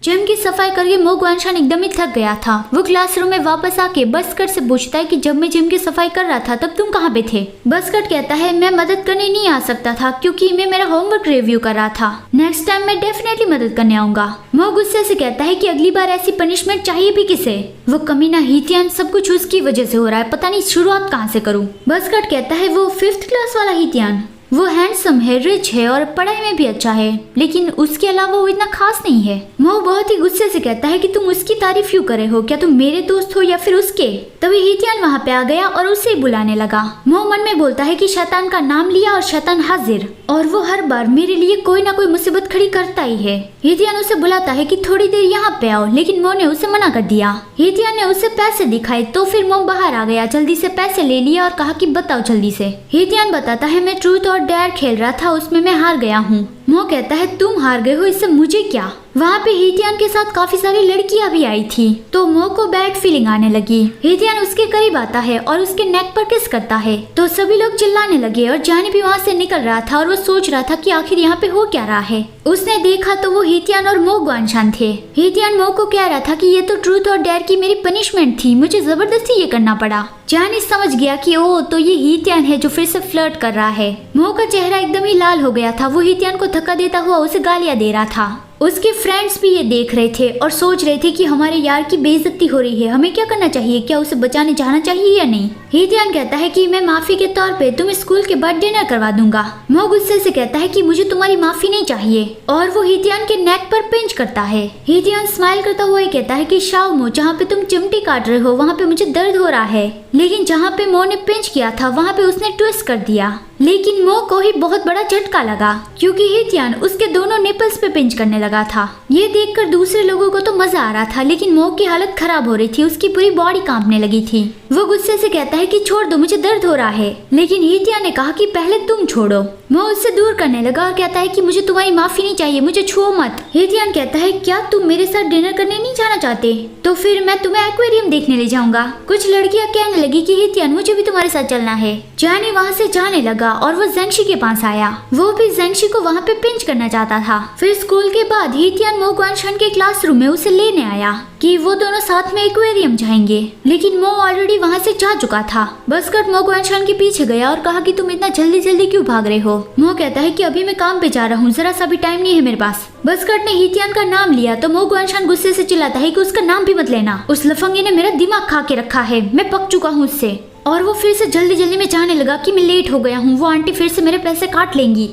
Gym की सफाई करके मो गुआनशान एकदम ही थक गया था। वो क्लासरूम में वापस आके बस्कट से पूछता है कि जब मैं जिम की सफाई कर रहा था तब तुम कहाँ पे थे। बस्कट कहता है मैं मदद करने नहीं आ सकता था क्योंकि मैं मेरा होमवर्क रिव्यू कर रहा था। नेक्स्ट टाइम मैं डेफिनेटली मदद करने आऊंगा। मो गुस्से से कहता है कि अगली बार ऐसी पनिशमेंट चाहिए भी किसे। वो कमीना हीथियान सब कुछ उसकी वजह से हो रहा है, पता नहीं शुरुआत कहाँ से करूँ। बस्कट कहता है वो 5th क्लास वाला हीथियान, वो हैंडसम है, रिच है और पढ़ाई में भी अच्छा है, लेकिन उसके अलावा वो इतना खास नहीं है। मो बहुत ही गुस्से से कहता है कि तुम उसकी तारीफ क्यों करे हो, क्या तुम मेरे दोस्त हो या फिर उसके। तभी हीथियान वहाँ पे आ गया और उसे बुलाने लगा। मो मन में बोलता है कि शैतान का नाम लिया और शैतान हाजिर, और वो हर बार मेरे लिए कोई ना कोई मुसीबत खड़ी करता ही है। हीथियान उसे बुलाता है कि थोड़ी देर यहाँ पे आओ, लेकिन मो ने उसे मना कर दिया। हीथियान ने उसे पैसे दिखाए तो फिर मो बाहर आ गया, जल्दी से पैसे ले लिया और कहा कि बताओ जल्दी से। हीथियान बताता है मैं ट्रूथ और डेयर खेल रहा था, उसमें मैं हार गया हूँ। मो कहता है तुम हार गए हो, इससे मुझे क्या। वहाँ पे हीथियान के साथ काफी सारी लड़कियां भी आई थी तो मो को बैड फीलिंग आने लगी। हीथियान उसके करीब आता है और उसके नेक पर किस करता है तो सभी लोग चिल्लाने लगे और जानी भी वहाँ से निकल रहा था और वो सोच रहा था कि आखिर यहाँ पे हो क्या रहा है। उसने देखा तो वो हीथियान और मो गुआनशान थे। हीथियान मो को कह रहा था कि ये तो ट्रूथ और डेयर की मेरी पनिशमेंट थी, मुझे जबरदस्ती ये करना पड़ा। जानी समझ गया कि ओ तो ये हीथियान है जो फिर से फ्लर्ट कर रहा है। मो का चेहरा एकदम ही लाल हो गया था, वो हीथियान को धक्का देता हुआ उसे गालियां दे रहा था। उसके फ्रेंड्स भी ये देख रहे थे और सोच रहे थे कि हमारे यार की बेइज्जती हो रही है, हमें क्या करना चाहिए, क्या उसे बचाने जाना चाहिए या नहीं। हीथियान कहता है कि मैं माफी के तौर पे तुम स्कूल के बाद डिनर करवा दूंगा। मो गुस्से से कहता है कि मुझे तुम्हारी माफी नहीं चाहिए और वो हीथियान के नेक पर पिंच करता है। हीथियान स्माइल करता हुआ कहता है कि शाओ मो, जहाँ पे तुम चिमटी काट रहे हो वहाँ पे मुझे दर्द हो रहा है, लेकिन जहाँ पे मो ने पिंच किया था वहाँ पे उसने ट्विस्ट कर दिया। लेकिन मो को ही बहुत बड़ा झटका लगा क्योंकि हीथियान उसके दोनों निपल्स पे पिंच करने लगा था। ये देखकर दूसरे लोगों को तो मजा आ रहा था, लेकिन मो की हालत खराब हो रही थी, उसकी पूरी बॉडी कांपने लगी थी। वो गुस्से से कहता है कि छोड़ दो, मुझे दर्द हो रहा है, लेकिन हीथियान ने कहा कि पहले तुम छोड़ो। मो उससे दूर करने लगा और कहता है कि मुझे तुम्हारी माफी नहीं चाहिए, मुझे छुओ मत। हीथियान कहता है क्या तुम मेरे साथ डिनर करने नहीं जाना चाहते, तो फिर मैं तुम्हें एक्वेरियम देखने ले जाऊंगा। कुछ लड़कियां कहने लगी कि हीथियान मुझे भी तुम्हारे साथ चलना है। जानी वहाँ से जाने लगा और वो ज़ेंगशी के पास आया, वो भी ज़ेंगशी को वहाँ पे पिंच करना चाहता था। फिर स्कूल के बाद हीथियान मो गुआनशान के क्लासरूम में उसे लेने आया कि वो दोनों साथ में एक्वेरियम जाएंगे, लेकिन मो ऑलरेडी वहाँ से जा चुका था। बस्कट मो गुआनशान के पीछे गया और कहा कि तुम इतना जल्दी जल्दी क्यों भाग रहे हो। मो कहता है कि अभी मैं काम पे जा रहा हूँ, जरा सा भी टाइम नहीं है मेरे पास। बस्कट ने हीथियान का नाम लिया तो मो गुआनशान गुस्से से चिल्लाता है कि उसका नाम भी मत लेना, उस लफंगे ने मेरा दिमाग खा के रखा है, मैं पक चुका हूँ उससे। और वो फिर से जल्दी जल्दी में जाने लगा कि मैं लेट हो गया हूँ, वो आंटी फिर से मेरे पैसे काट लेंगी।